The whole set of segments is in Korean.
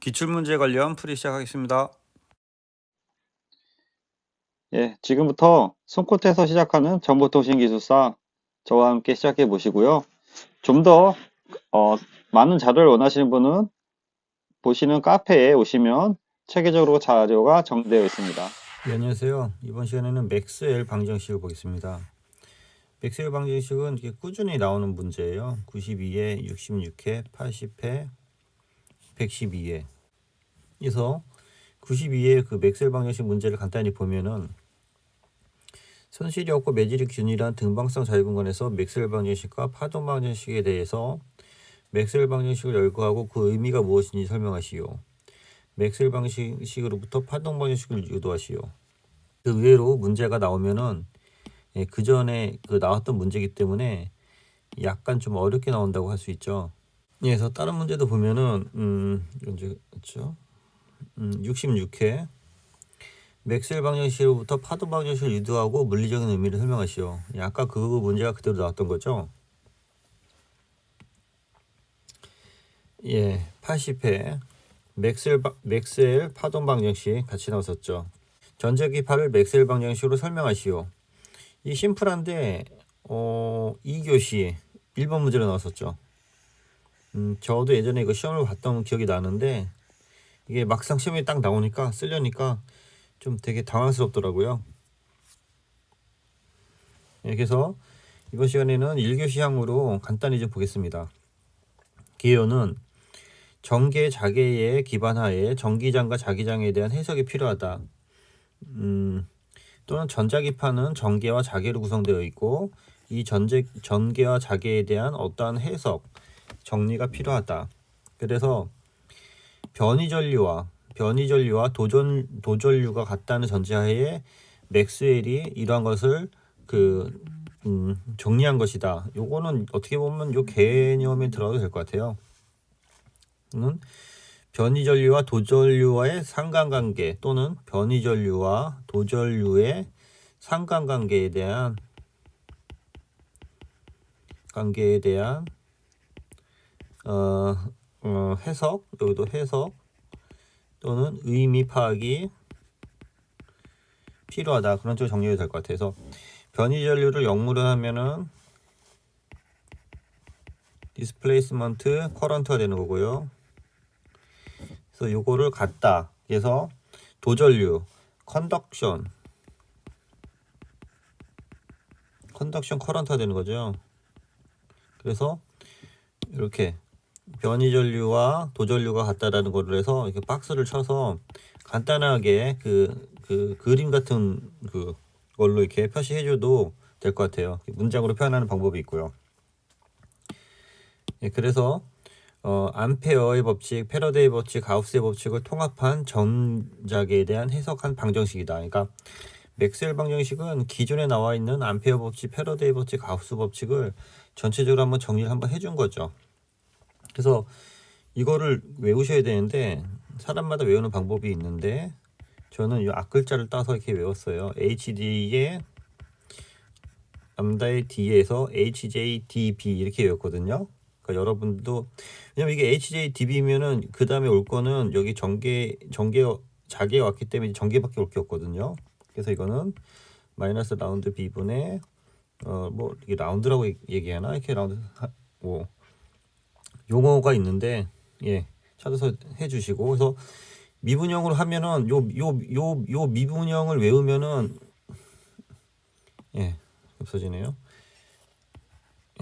기출문제 관련 풀이 시작하겠습니다. 예, 지금부터 손끝에서 시작하는 정보통신기술사 저와 함께 시작해 보시고요. 좀 더 많은 자료를 원하시는 분은 보시는 카페에 오시면 체계적으로 자료가 정리되어 있습니다. 네, 안녕하세요. 이번 시간에는 맥스웰 방정식을 보겠습니다. 맥스웰 방정식은 이렇게 꾸준히 나오는 문제예요. 92회, 66회, 80회, 112회. 그래서 92회 그 맥스웰 방정식 문제를 간단히 보면은 손실이 없고 매질이 균일한 등방성 자유분간에서 맥스웰 방정식과 파동 방정식에 대해서 맥스웰 방정식을 열거하고 그 의미가 무엇인지 설명하시오. 맥스웰 방정식으로부터 파동 방정식을 유도하시오. 그 의외로 문제가 나오면은 그 전에 그 나왔던 문제이기 때문에 약간 좀 어렵게 나온다고 할 수 있죠. 그래서 다른 문제도 보면은 이제 그렇죠. 66회 맥스웰 방정식으로부터 파동 방정식을 유도하고 물리적인 의미를 설명하시오. 아까 그 문제가 그대로 나왔던 거죠. 예, 80회 맥스웰 파동 방정식 같이 나왔었죠. 전자기파를 맥스웰 방정식으로 설명하시오. 이 심플한데 2교시 1번 문제로 나왔었죠. 저도 예전에 이거 시험을 봤던 기억이 나는데 이게 막상 시험에 딱 나오니까 쓰려니까 좀 되게 당황스럽더라고요. 예, 그래서 이번 시간에는 1교시항으로 간단히 좀 보겠습니다. 기호는 전개 자개에 기반하에 전기장과 자기장에 대한 해석이 필요하다. 또는 전자기파는 전개와 자개로 구성되어 있고 이 전개와 자개에 대한 어떠한 해석, 정리가 필요하다. 그래서 변이전류와 도전류가 같다는 전제하에 맥스웰이 이러한 것을 정리한 것이다. 요거는 어떻게 보면 요 개념에 들어가도 될 것 같아요. 변이전류와 도전류와의 상관관계 또는 변이전류와 도전류의 상관관계에 대한 해석, 여기도 해석 또는 의미 파악이 필요하다. 그런 쪽으로 정리가 될 것 같아서 변이전류를 역무로 하면은 디스플레이스먼트 커런트가 되는 거고요. 그래서 요거를 갖다. 그래서 도전류 컨덕션 커런트가 되는 거죠. 그래서 이렇게 변이전류와 도전류가 같다라는 거를 해서 이렇게 박스를 쳐서 간단하게 그 그림 같은 그걸로 이렇게 표시해줘도 될 것 같아요. 문장으로 표현하는 방법이 있고요. 예, 그래서 암페어의 법칙, 패러데이 법칙, 가우스의 법칙을 통합한 전자계에 대한 해석한 방정식이다. 그러니까 맥스웰 방정식은 기존에 나와 있는 암페어 법칙, 패러데이 법칙, 가우스 법칙을 전체적으로 한번 정리를 한번 해준 거죠. 그래서 이거를 외우셔야 되는데 사람마다 외우는 방법이 있는데 저는 이 앞글자를 따서 이렇게 외웠어요. HD의 람다의 D에서 HJDB 이렇게 외웠거든요. 그러니까 여러분도 왜냐면 이게 HJDB면은 그 다음에 올 거는 여기 전개 자개가 왔기 때문에 전개밖에 올 게 없거든요. 그래서 이거는 마이너스 라운드 B분의 뭐 이게 라운드라고 얘기하나 이렇게 라운드 뭐 용어가 있는데 예 찾아서 해주시고 그래서 미분형으로 하면은 요 미분형을 외우면은 예 없어지네요.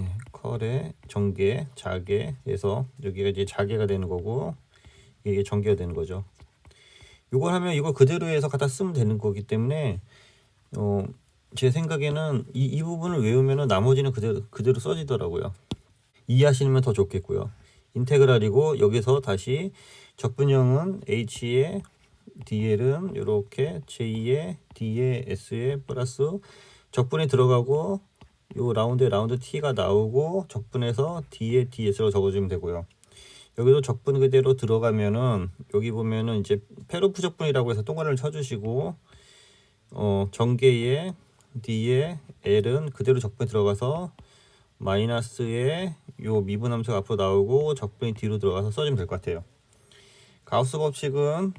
예, 컬의 전개 자개에서 여기가 이제 자개가 되는 거고 이게 전개가 되는 거죠. 요걸 하면 이걸 그대로 해서 갖다 쓰면 되는 거기 때문에 제 생각에는 이 부분을 외우면은 나머지는 그대로 써지더라고요. 이해하시면 더 좋겠고요. 인테그랄이고 여기서 다시 적분형은 H의 DL은 이렇게 J의 D의 S의 플러스 적분이 들어가고 요 라운드에 라운드 T가 나오고 적분해서 D의 DS로 적어주면 되고요. 여기도 적분 그대로 들어가면은 여기 보면은 이제 페로프 적분이라고 해서 동그라미를 쳐주시고 전개의 D의 L은 그대로 적분이 들어가서 마이너스의 요 미분함수가 앞으로 나오고 적분이 뒤로 들어가서 써주면 될 것 같아요. 가우스 법칙은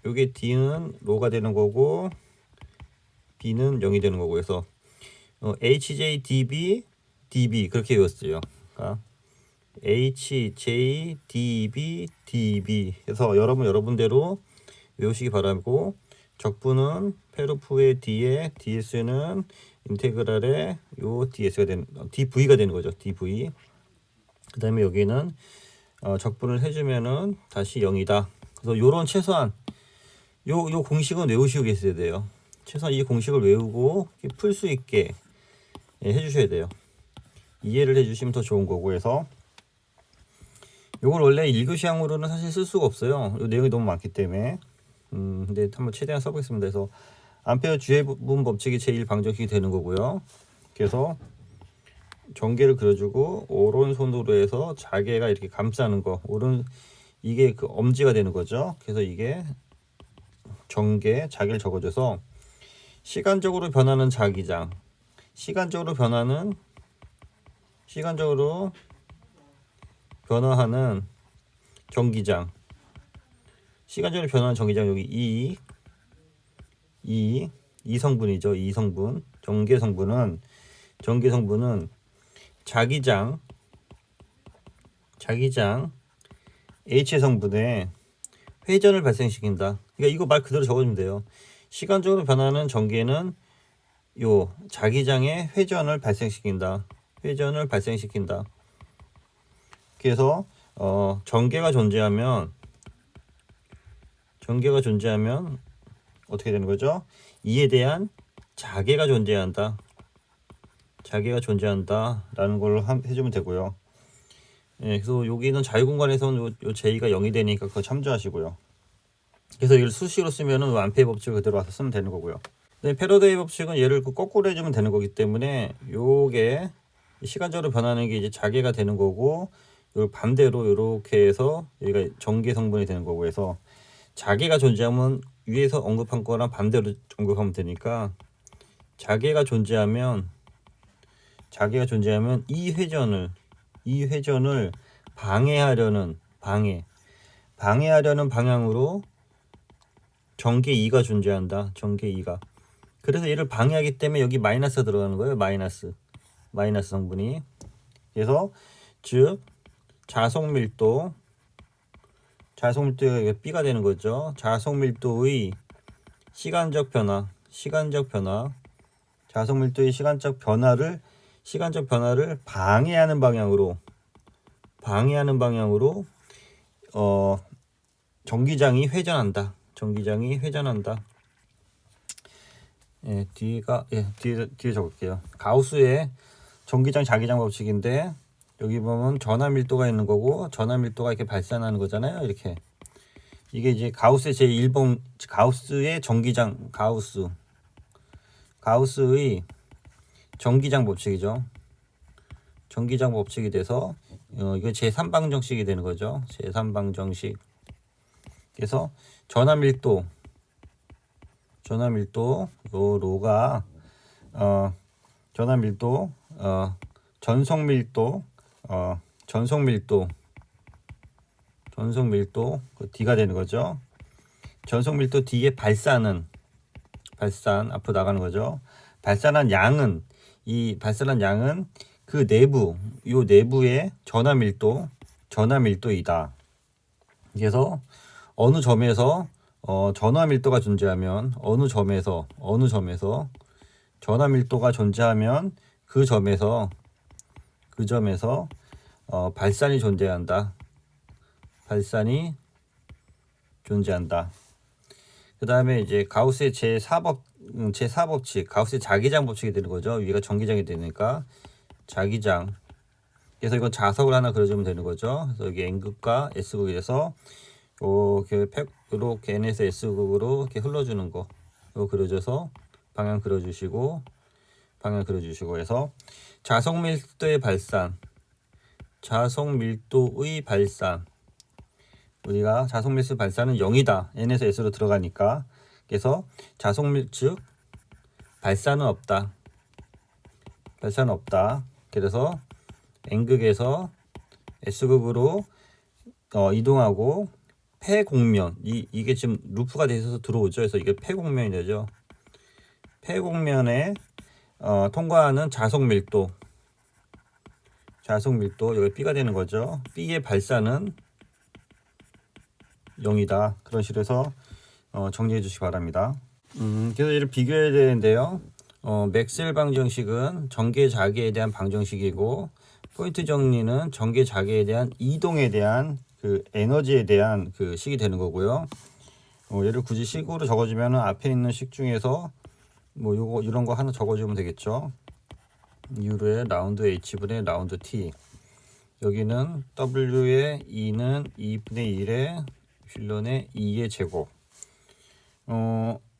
요게 D는 로가 되는 거고 B는 0이 되는 거고 해서 HJDB DB 그렇게 외웠어요. 그러니까 HJDB DB 해서 여러분대로 외우시기 바라고, 적분은 페루프의 D에 DS는 인테그랄의 요 DS가 되는 DV가 되는 거죠. DV. 그 다음에 여기는 적분을 해주면은 다시 0이다. 그래서 요런 최소한 요 공식은 외우시고 계셔야 돼요. 최소한 이 공식을 외우고 풀 수 있게 해주셔야 돼요. 이해를 해주시면 더 좋은 거고 해서 요걸 원래 1교시항으로는 사실 쓸 수가 없어요. 요 내용이 너무 많기 때문에. 근데 한번 최대한 써보겠습니다. 그래서 암페어 주해분 법칙이 제1방정식이 되는 거고요. 그래서 전개를 그려주고 오른손으로 해서 자개가 이렇게 감싸는 거, 이게 그 엄지가 되는 거죠. 그래서 이게 전개 자개를 적어줘서 시간적으로 변하는 자기장, 시간적으로 변화하는 전기장, 시간적으로 변화하는 전기장, 여기 이 성분이죠. 이 성분, 전개 성분은 자기장 H 성분에 회전을 발생시킨다. 그러니까 이거 말 그대로 적어주면 돼요. 시간적으로 변하는 전개는 요 자기장의 회전을 발생시킨다. 그래서 전개가 존재하면 어떻게 되는 거죠? 이에 대한 자개가 존재한다라는 걸 해주면 되고요. 예, 그래서 여기는 자유공간에서는 요 J가 0이 되니까 그거 참조하시고요. 그래서 이걸 수식으로 쓰면은 암페의 법칙을 그대로 와서 쓰면 되는 거고요. 근데 패러데이 법칙은 얘를 거꾸로 해주면 되는 거기 때문에 요게 시간적으로 변하는 게 이제 자개가 되는 거고, 요 반대로 이렇게 해서 여기가 전개 성분이 되는 거고 해서 자개가 존재하면 위에서 언급한 거랑 반대로 언급하면 되니까 자개가 존재하면 이 회전을 방해하려는 방향으로 전개 2가 존재한다. 그래서 얘를 방해하기 때문에 여기 마이너스가 들어가는 거예요. 마이너스 성분이. 그래서 즉 자속 밀도가 B가 되는 거죠. 자속 밀도의 시간적 변화, 시간적 변화를 방해하는 방향으로 전기장이 회전한다. 예, 뒤에 적을게요. 가우스의 전기장 자기장 법칙인데 여기 보면 전하 밀도가 있는 거고, 전하 밀도가 이렇게 발산하는 거잖아요. 이렇게. 이게 이제 가우스의 제1번 가우스의 전기장 가우스의 전기장 법칙이죠. 전기장 법칙이 돼서 이거 제3방정식이 되는 거죠. 제3방정식. 그래서 전하 밀도 요 로가 전속 밀도 그 D가 되는 거죠. 전속 밀도 D의 발산 앞으로 나가는 거죠. 발산한 양은 그 내부의 전하 밀도이다. 그래서 어느 점에서 전하 밀도가 존재하면 전하 밀도가 존재하면 그 점에서 발산이 존재한다. 그 다음에 이제 가우스의 제4법칙, 가우스의 자기장 법칙이 되는 거죠. 위가 전기장이 되니까 자기장. 그래서 이건 자석을 하나 그려주면 되는 거죠. 그래서 여기 N극과 S극이 돼서 이렇게 N에서 S극으로 이렇게 흘러주는 거. 이거 그려줘서 방향 그려주시고 해서 자석 밀도의 발산. 우리가 자석 밀도 발산은 0이다. N에서 S로 들어가니까. 그래서 즉 발산은 없다. 그래서 N극에서 S극으로 이동하고 폐곡면 이게 지금 루프가 돼 있어서 들어오죠. 그래서 이게 폐곡면이 되죠. 폐곡면에 통과하는 자석 밀도 여기 B가 되는 거죠. B의 발사는 0이다. 그런 식으로 해서 정리해 주시기 바랍니다. 그래서 이를 비교해야 되는데요. 맥스웰 방정식은 전개 자개에 대한 방정식이고 포인트 정리는 전개 자개에 대한 이동에 대한 그 에너지에 대한 그 식이 되는 거고요. 얘를 굳이 식으로 적어주면 앞에 있는 식 중에서 뭐 요거 이런 거 하나 적어주면 되겠죠. U의 라운드 H분의 라운드 T. 여기는 W의 2는 2분의 1의 휠런의 2의 제곱.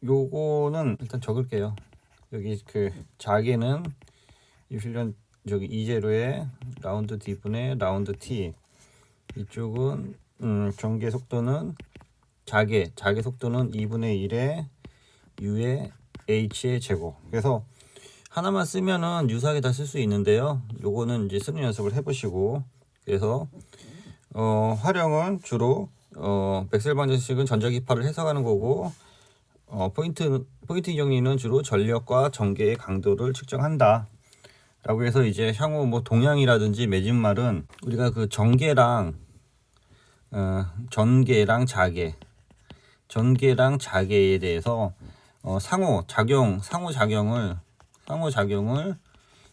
요거는 일단 적을게요. 여기 그 자개는 이 휠런 저기 2제로의 라운드 D분의 라운드 T. 이쪽은 전개 속도는 자개 속도는 2분의 1의 U의 H의 제곱. 그래서 하나만 쓰면은 유사하게 다 쓸 수 있는데요. 요거는 이제 쓰는 연습을 해보시고, 그래서 활용은 주로 맥스웰 방정식은 전자기파를 해석하는 거고, 포인트 정리는 주로 전력과 전개의 강도를 측정한다. 라고 해서 이제 향후 뭐 동향이라든지 매진말은 우리가 그 전개랑 자개에 대해서 상호작용을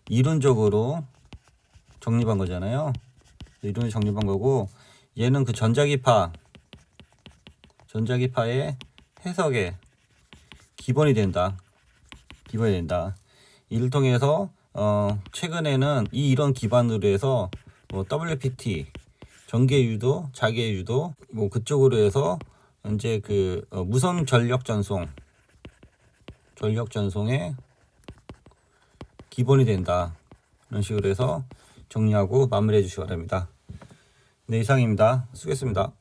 이론적으로 정립한 거잖아요. 이론이 정립한 거고, 얘는 그 전자기파의 해석의 기본이 된다. 이를 통해서 최근에는 이 이론 기반으로 해서 뭐 WPT, 전개유도, 자개유도 뭐 그쪽으로 해서 이제 그 무선 전력 전송의 기본이 된다. 이런 식으로 해서 정리하고 마무리해 주시기 바랍니다. 네, 이상입니다. 수고했습니다.